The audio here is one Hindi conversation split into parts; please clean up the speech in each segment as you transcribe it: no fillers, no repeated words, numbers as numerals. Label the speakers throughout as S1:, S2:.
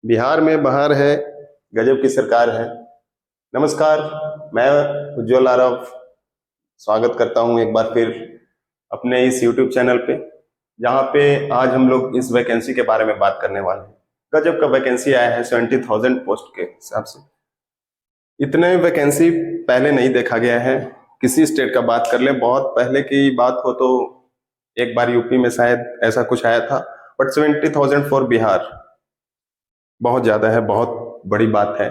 S1: बिहार में बहार है, गजब की सरकार है। नमस्कार, मैं उज्ज्वल आरव स्वागत करता हूं एक बार फिर अपने इस यूट्यूब चैनल पे, जहां पे आज हम लोग इस वैकेंसी के बारे में बात करने वाले हैं। गजब का वैकेंसी आया है 70,000 पोस्ट के हिसाब से। इतने वैकेंसी पहले नहीं देखा गया है। किसी स्टेट का बात कर ले, बहुत पहले की बात हो तो एक बार यूपी में शायद ऐसा कुछ आया था, बट 70,000 फॉर बिहार बहुत ज्यादा है, बहुत बड़ी बात है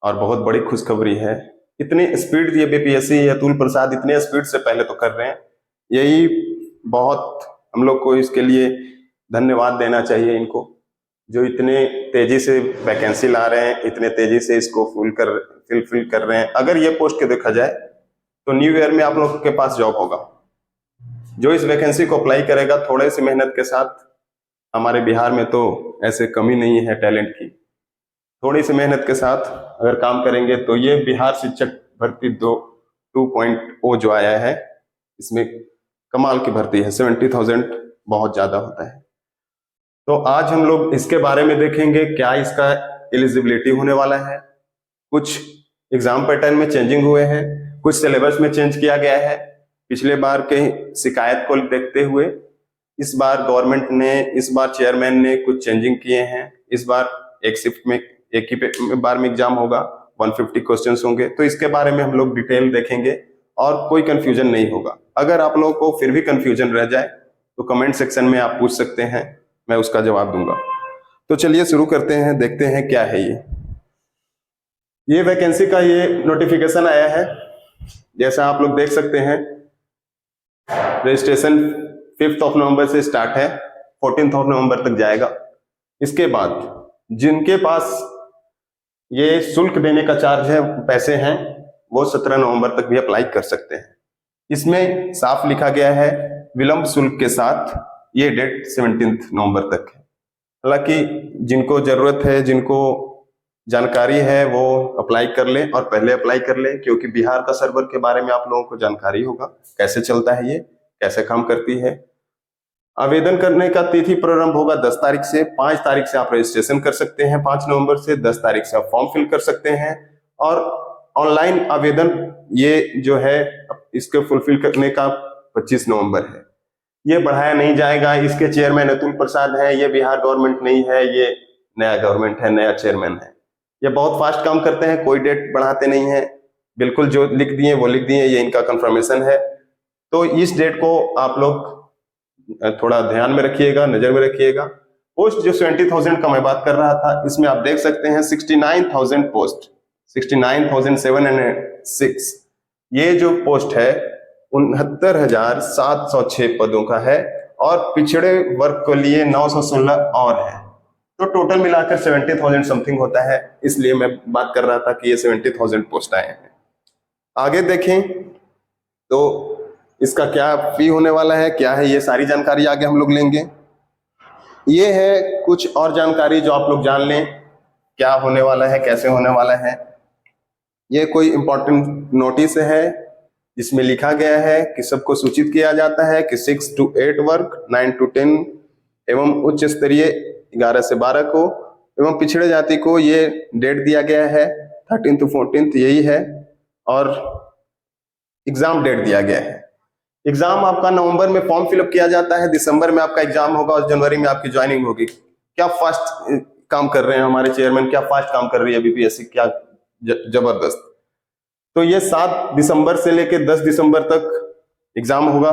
S1: और बहुत बड़ी खुशखबरी है। इतनी स्पीड ये बीपीएससी अतुल प्रसाद इतने स्पीड से पहले तो कर रहे हैं, यही बहुत हम लोग को इसके लिए धन्यवाद देना चाहिए इनको, जो इतने तेजी से वैकेंसी ला रहे हैं, इतने तेजी से इसको फिल कर रहे हैं। अगर ये पोस्ट के देखा जाए तो न्यू ईयर में आप लोग के पास जॉब होगा। जो इस वैकेंसी को अप्लाई करेगा थोड़े सी मेहनत के साथ, हमारे बिहार में तो ऐसे कमी नहीं है टैलेंट की, थोड़ी सी मेहनत के साथ अगर काम करेंगे तो ये बिहार शिक्षक भर्ती 2.0 जो आया है, इसमें कमाल की भर्ती है। 70,000 बहुत ज्यादा होता है। तो आज हम लोग इसके बारे में देखेंगे, क्या इसका एलिजिबिलिटी होने वाला है, कुछ एग्जाम पैटर्न में चेंजिंग हुए हैं, कुछ सिलेबस में चेंज किया गया है। पिछले बार के शिकायत को देखते हुए इस बार गवर्नमेंट ने, इस बार चेयरमैन ने कुछ चेंजिंग किए हैं। इस बार एक शिफ्ट में एक ही बार में एग्जाम होगा, 150 क्वेश्चंस होंगे। तो इसके बारे में हम लोग डिटेल देखेंगे और कोई कंफ्यूजन नहीं होगा। अगर आप लोगों को फिर भी कंफ्यूजन रह जाए तो कमेंट सेक्शन में आप पूछ सकते हैं, मैं उसका जवाब दूंगा। तो चलिए शुरू करते हैं, देखते हैं क्या है ये वैकेंसी का ये नोटिफिकेशन आया है। जैसा आप लोग देख सकते हैं, रजिस्ट्रेशन 5 नवंबर से स्टार्ट है, 14 नवंबर तक जाएगा। इसके बाद जिनके पास ये शुल्क देने का चार्ज है, पैसे हैं, वो 17 नवंबर तक भी अप्लाई कर सकते हैं। इसमें साफ लिखा गया है विलंब शुल्क के साथ ये डेट 17 नवंबर तक है। हालांकि जिनको जरूरत है, जिनको जानकारी है, वो अप्लाई कर ले और पहले अप्लाई कर ले, क्योंकि बिहार का सर्वर के बारे में आप लोगों को जानकारी होगा, कैसे चलता है, ये कैसे काम करती है। आवेदन करने का तिथि प्रारंभ होगा 10 तारीख से। 5 तारीख से आप रजिस्ट्रेशन कर सकते हैं, 5 नवंबर से 10 तारीख से आप फॉर्म फिल कर सकते हैं। और ऑनलाइन आवेदन ये जो है इसके फुलफिल करने का 25 नवंबर है। ये बढ़ाया नहीं जाएगा। इसके चेयरमैन अतुल प्रसाद है, ये बिहार गवर्नमेंट नहीं है, ये नया गवर्नमेंट है, नया चेयरमैन है। ये बहुत फास्ट काम करते हैं, कोई डेट बढ़ाते नहीं है, बिल्कुल जो लिख दिए वो लिख दिए, ये इनका कंफर्मेशन है। तो इस डेट को आप लोग थोड़ा ध्यान में रखिएगा, नजर में रखिएगा। पोस्ट जो 70,000 का मैं बात कर रहा था, इसमें आप देख सकते हैं 69,000 पोस्ट, 69,706। ये जो पोस्ट है 69,706 पदों का है और पिछड़े वर्ग के लिए 916 और है। तो टोटल मिलाकर 70,000 समथिंग होता है। इसलिए मैं बात कर रहा था कि ये 70,000 पोस्ट आए हैं। आगे देखें तो इसका क्या फी होने वाला है, क्या है, ये सारी जानकारी आगे हम लोग लेंगे। ये है कुछ और जानकारी जो आप लोग जान लें, क्या होने वाला है, कैसे होने वाला है। ये कोई इंपॉर्टेंट नोटिस है, इसमें लिखा गया है कि सबको सूचित किया जाता है कि 6 to 8 वर्ग, 9 to 10 एवं उच्च स्तरीय 11 से 12 को, एवं पिछड़े जाति को ये डेट दिया गया है 13 to 14 यही है। और एग्जाम डेट दिया गया है। एग्जाम आपका नवंबर में फॉर्म फिलअप किया जाता है, दिसंबर में आपका एग्जाम होगा और जनवरी में आपकी ज्वाइनिंग होगी। क्या फास्ट काम कर रहे हैं हमारे चेयरमैन, क्या फास्ट काम कर रही है बीपीएससी, क्या जबरदस्त। तो ये 7 दिसंबर से लेकर 10 दिसंबर तक एग्जाम होगा।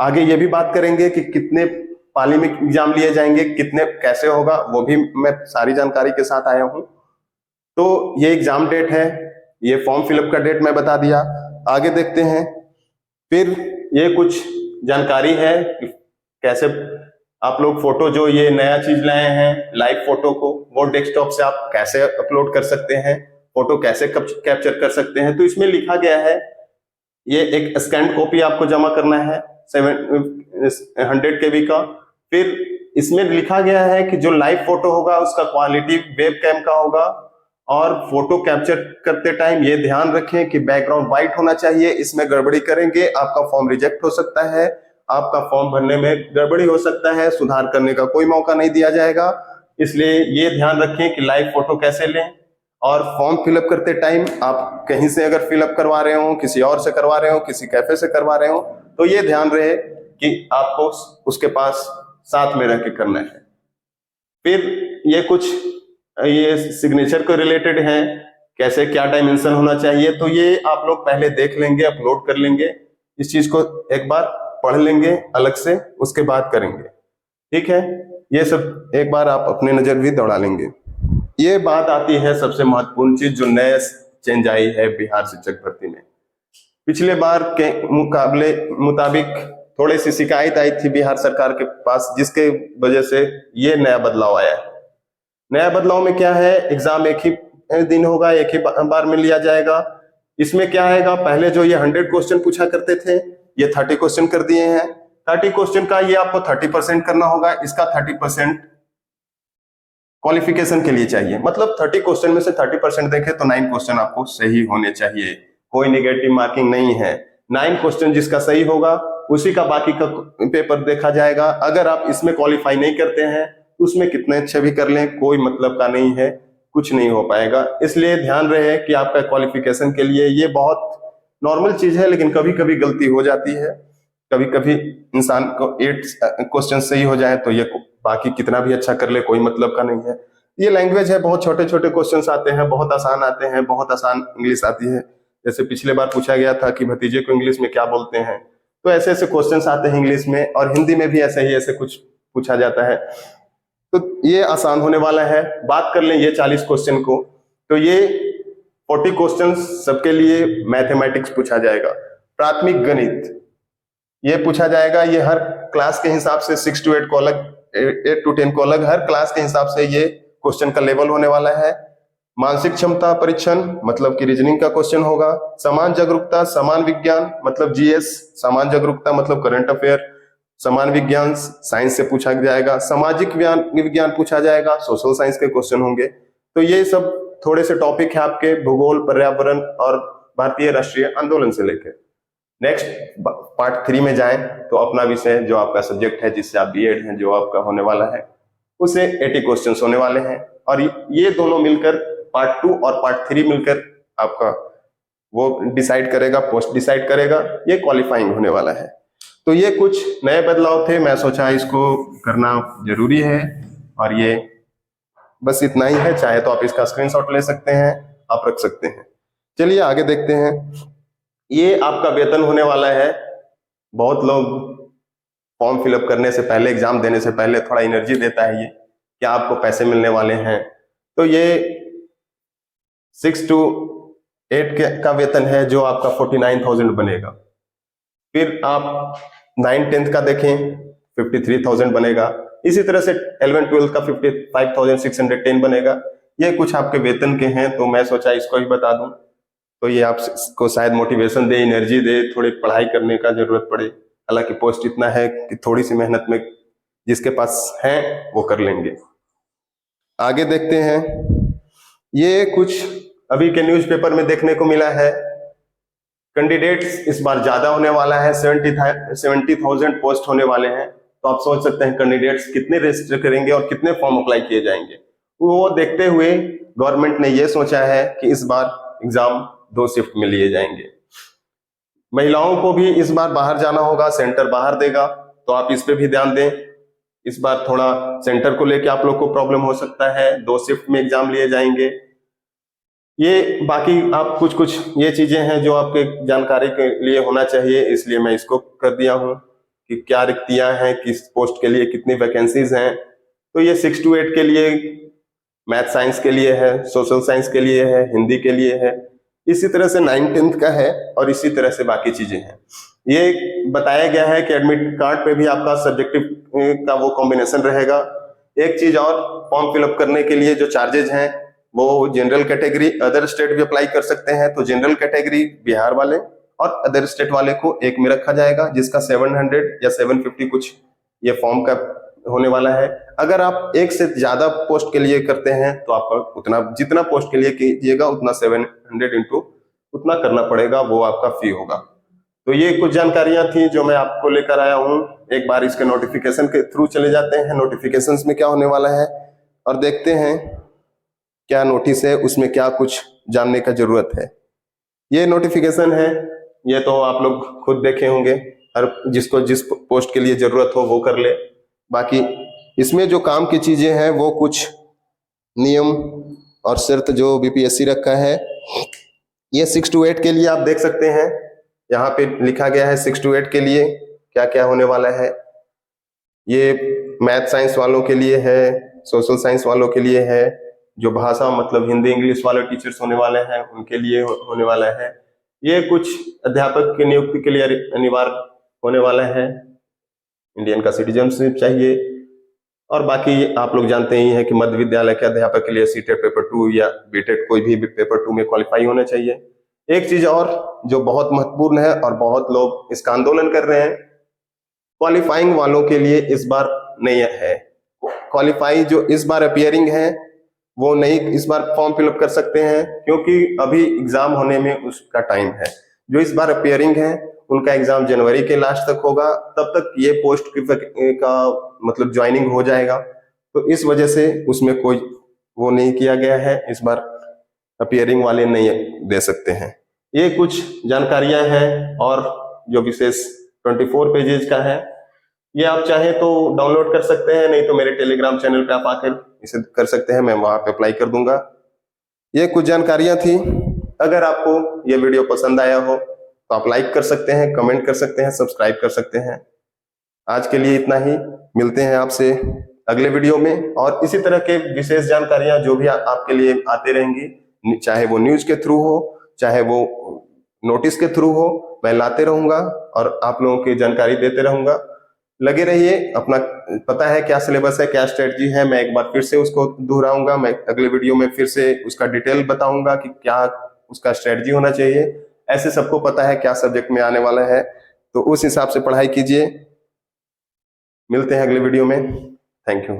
S1: आगे ये भी बात करेंगे कि कितने पाली में एग्जाम लिए जाएंगे, कितने कैसे होगा, वो भी मैं सारी जानकारी के साथ आया हूं। तो ये एग्जाम डेट है, ये फॉर्म फिलअप का डेट मैं बता दिया। आगे देखते हैं, फिर ये कुछ जानकारी है कि कैसे आप लोग फोटो, जो ये नया चीज लाए हैं लाइव फोटो को, वो डेस्कटॉप से आप कैसे अपलोड कर सकते हैं, फोटो कैसे कैप्चर कर सकते हैं। तो इसमें लिखा गया है ये एक स्कैन कॉपी आपको जमा करना है 100 KB का। फिर इसमें लिखा गया है कि जो लाइव फोटो होगा उसका क्वालिटी वेब कैम का होगा, और फोटो कैप्चर करते टाइम ये ध्यान रखें कि बैकग्राउंड व्हाइट होना चाहिए। इसमें गड़बड़ी करेंगे आपका फॉर्म रिजेक्ट हो सकता है, आपका फॉर्म भरने में गड़बड़ी हो सकता है, सुधार करने का कोई मौका नहीं दिया जाएगा। इसलिए ये ध्यान रखें कि लाइव फोटो कैसे लें। और फॉर्म फिलअप करते टाइम आप कहीं से अगर फिलअप करवा रहे हो, किसी और से करवा रहे हो, किसी कैफे से करवा रहे हो, तो ये ध्यान रहे कि आपको उसके पास साथ में रह के करना है। फिर ये कुछ ये सिग्नेचर को रिलेटेड है, कैसे क्या डायमेंशन होना चाहिए, तो ये आप लोग पहले देख लेंगे, अपलोड कर लेंगे, इस चीज को एक बार पढ़ लेंगे अलग से, उसके बाद करेंगे। ठीक है, ये सब एक बार आप अपने नजर भी दौड़ा लेंगे। ये बात आती है सबसे महत्वपूर्ण चीज जो नए चेंज आई है बिहार शिक्षक भर्ती में। पिछले बार के मुकाबले मुताबिक थोड़ी सी शिकायत आई थी बिहार सरकार के पास, जिसके वजह से ये नया बदलाव आया है। नया बदलाव में क्या है, एग्जाम एक ही दिन होगा, एक ही बार में लिया जाएगा। इसमें क्या आएगा, पहले जो ये 100 क्वेश्चन पूछा करते थे, ये 30 क्वेश्चन कर दिए हैं। 30 क्वेश्चन का ये आपको 30% करना होगा, इसका 30% क्वालिफिकेशन के लिए चाहिए। मतलब 30 क्वेश्चन में से 30% देखें तो 9 क्वेश्चन आपको सही होने चाहिए, कोई नेगेटिव मार्किंग नहीं है। 9 क्वेश्चन जिसका सही होगा उसी का बाकी का पेपर देखा जाएगा। अगर आप इसमें क्वालिफाई नहीं करते हैं तो उसमें कितने अच्छे भी कर लें, कोई मतलब का नहीं है, कुछ नहीं हो पाएगा। इसलिए ध्यान रहे कि आपका क्वालिफिकेशन के लिए ये बहुत नॉर्मल चीज है, लेकिन कभी कभी गलती हो जाती है। कभी कभी इंसान को 8 क्वेश्चन सही हो जाए तो ये बाकी कितना भी अच्छा कर ले कोई मतलब का नहीं है। ये लैंग्वेज है, बहुत छोटे छोटे क्वेश्चंस आते हैं, बहुत आसान आते हैं, बहुत आसान इंग्लिश आती है। जैसे पिछले बार पूछा गया था कि भतीजे को इंग्लिश में क्या बोलते हैं, तो ऐसे ऐसे क्वेश्चंस आते हैं इंग्लिश में, और हिंदी में भी ऐसे ही ऐसे कुछ पूछा जाता है। तो ये आसान होने वाला है। बात कर लें ये 40 क्वेश्चन को, तो ये 40 क्वेश्चन सबके लिए मैथमेटिक्स पूछा जाएगा, प्राथमिक गणित ये पूछा जाएगा। ये हर क्लास के हिसाब से 6 to 8 को अलग, 8 to 10 को अलग, हर क्लास के हिसाब से ये क्वेश्चन का लेवल होने वाला है। मानसिक क्षमता परीक्षण मतलब कि रीजनिंग का क्वेश्चन होगा। समान जागरूकता, समान विज्ञान मतलब जीएस, समान जागरूकता मतलब करंट अफेयर, समान विज्ञान साइंस से पूछा जाएगा, सामाजिक विज्ञान पूछा जाएगा, सोशल साइंस के क्वेश्चन होंगे। तो ये सब थोड़े से टॉपिक है आपके भूगोल, पर्यावरण और भारतीय राष्ट्रीय आंदोलन से लेकर। नेक्स्ट पार्ट 3 में जाएं तो अपना विषय जो आपका सब्जेक्ट है, जिससे आप बीएड हैं, जो आपका होने वाला है, उसे 80 क्वेश्चंस होने वाले हैं। और ये दोनों मिलकर पार्ट 2 और पार्ट 3 मिलकर आपका वो डिसाइड करेगा, पोस्ट डिसाइड करेगा, ये क्वालिफाइंग होने वाला है। तो ये कुछ नए बदलाव थे, मैं सोचा इसको करना जरूरी है। और ये बस इतना ही है, चाहे तो आप इसका स्क्रीनशॉट ले सकते हैं, आप रख सकते हैं। चलिए आगे देखते हैं। ये आपका वेतन होने वाला है। बहुत लोग फॉर्म फिलअप करने से पहले, एग्जाम देने से पहले थोड़ा एनर्जी देता है ये, क्या आपको पैसे मिलने वाले हैं। तो ये 6 to 8 का वेतन है जो आपका 49,000 बनेगा। फिर आप 9-10 का देखें 53,000 बनेगा। इसी तरह से 11-12 का 55,610 बनेगा। ये कुछ आपके वेतन के हैं, तो मैं सोचा इसको ही बता दूं, तो ये आपको शायद मोटिवेशन दे, एनर्जी दे, थोड़ी पढ़ाई करने का जरूरत पड़े। हालांकि पोस्ट इतना है कि थोड़ी सी मेहनत में जिसके पास है वो कर लेंगे। आगे देखते हैं। ये कुछ अभी के न्यूज़पेपर में देखने को मिला है। कैंडिडेट्स इस बार ज्यादा होने वाला है, 70,000 पोस्ट होने वाले हैं। तो आप सोच सकते हैं कैंडिडेट्स कितने रजिस्टर करेंगे और कितने फॉर्म अप्लाई किए जाएंगे। वो देखते हुए गवर्नमेंट ने ये सोचा है कि इस बार एग्जाम 2 शिफ्ट में लिए जाएंगे। महिलाओं को भी इस बार बाहर जाना होगा, सेंटर बाहर देगा, तो आप इस पे भी ध्यान दें। इस बार थोड़ा सेंटर को लेके आप लोग को प्रॉब्लम हो सकता है, 2 शिफ्ट में एग्जाम लिए जाएंगे। ये बाकी आप कुछ ये चीजें हैं जो आपके जानकारी के लिए होना चाहिए, इसलिए मैं इसको कर दिया हूं कि क्या रिक्तियां हैं, किस पोस्ट के लिए कितनी वैकेंसीज हैं। तो ये 6 to 8 के लिए, मैथ साइंस के लिए है, सोशल साइंस के लिए है, हिंदी के लिए है, इसी तरह से 9-10 का है, और इसी तरह से बाकी चीजें हैं। ये बताया गया है कि एडमिट कार्ड पे भी आपका सब्जेक्टिव का वो कॉम्बिनेशन रहेगा। एक चीज और, फॉर्म फिलअप करने के लिए जो चार्जेज हैं वो जनरल कैटेगरी, अदर स्टेट भी अप्लाई कर सकते हैं। तो जनरल कैटेगरी बिहार वाले और अदर स्टेट वाले को एक में रखा जाएगा, जिसका 700 या 750 कुछ ये फॉर्म का होने वाला है। अगर आप एक से ज्यादा पोस्ट के लिए करते हैं तो आपका उतना, जितना पोस्ट के लिए कीजिएगा उतना 700 इंटू उतना करना पड़ेगा, वो आपका फी होगा। तो ये कुछ जानकारियां थी जो मैं आपको लेकर आया हूं। एक बार इसके नोटिफिकेशन के थ्रू चले जाते हैं। नोटिफिकेशंस में क्या होने वाला है, और देखते हैं क्या नोटिस है, उसमें क्या कुछ जानने का जरूरत है। ये नोटिफिकेशन है, ये तो आप लोग खुद देखे होंगे, हर जिसको जिस पोस्ट के लिए जरूरत हो वो कर ले। बाकी इसमें जो काम की चीजें हैं वो कुछ नियम और शर्त जो बीपीएससी रखा है, ये 6 to 8 के लिए आप देख सकते हैं। यहाँ पे लिखा गया है 6 to 8 के लिए क्या क्या होने वाला है। ये मैथ साइंस वालों के लिए है, सोशल साइंस वालों के लिए है, जो भाषा मतलब हिंदी इंग्लिश वाले टीचर्स होने वाले हैं उनके लिए होने वाला है। ये कुछ अध्यापक की नियुक्ति के लिए अनिवार्य होने वाला है, इंडियन का सिटीजनशिप चाहिए। और बाकी आप लोग जानते ही हैं कि मध्य विद्यालय के अध्यापक के लिए सीटेट पेपर 2 या बीटेट कोई भी पेपर 2 में क्वालिफाई होना चाहिए। एक चीज और जो बहुत महत्वपूर्ण है और बहुत लोग इसका आंदोलन कर रहे हैं, क्वालिफाइंग वालों के लिए इस बार नहीं है। क्वालिफाई जो इस बार अपियरिंग है वो नहीं इस बार फॉर्म फिलअप कर सकते हैं, क्योंकि अभी एग्जाम होने में उसका टाइम है। जो इस बार अपियरिंग है उनका एग्जाम जनवरी के लास्ट तक होगा, तब तक ये पोस्ट का मतलब ज्वाइनिंग हो जाएगा। तो इस वजह से उसमें कोई वो नहीं किया गया है, इस बार अपियरिंग वाले नहीं दे सकते हैं। ये कुछ जानकारियां हैं और जो विशेष 24 पेजेज का है, ये आप चाहे तो डाउनलोड कर सकते हैं, नहीं तो मेरे टेलीग्राम चैनल पे आप आकर इसे कर सकते हैं, मैं वहां पे अप्लाई कर दूंगा। ये कुछ जानकारियां थी। अगर आपको ये वीडियो पसंद आया हो तो आप लाइक कर सकते हैं, कमेंट कर सकते हैं, सब्सक्राइब कर सकते हैं। आज के लिए इतना ही, मिलते हैं आपसे अगले वीडियो में। और इसी तरह के विशेष जानकारियां जो भी आपके लिए आते रहेंगी, चाहे वो न्यूज के थ्रू हो चाहे वो नोटिस के थ्रू हो, मैं लाते रहूंगा और आप लोगों की जानकारी देते रहूंगा। लगे रहिए। अपना पता है क्या सिलेबस है, क्या स्ट्रेटजी है, मैं एक बार फिर से उसको दोहराऊंगा। मैं अगले वीडियो में फिर से उसका डिटेल बताऊंगा कि क्या उसका स्ट्रेटजी होना चाहिए। ऐसे सबको पता है क्या सब्जेक्ट में आने वाला है, तो उस हिसाब से पढ़ाई कीजिए। मिलते हैं अगले वीडियो में। Thank you.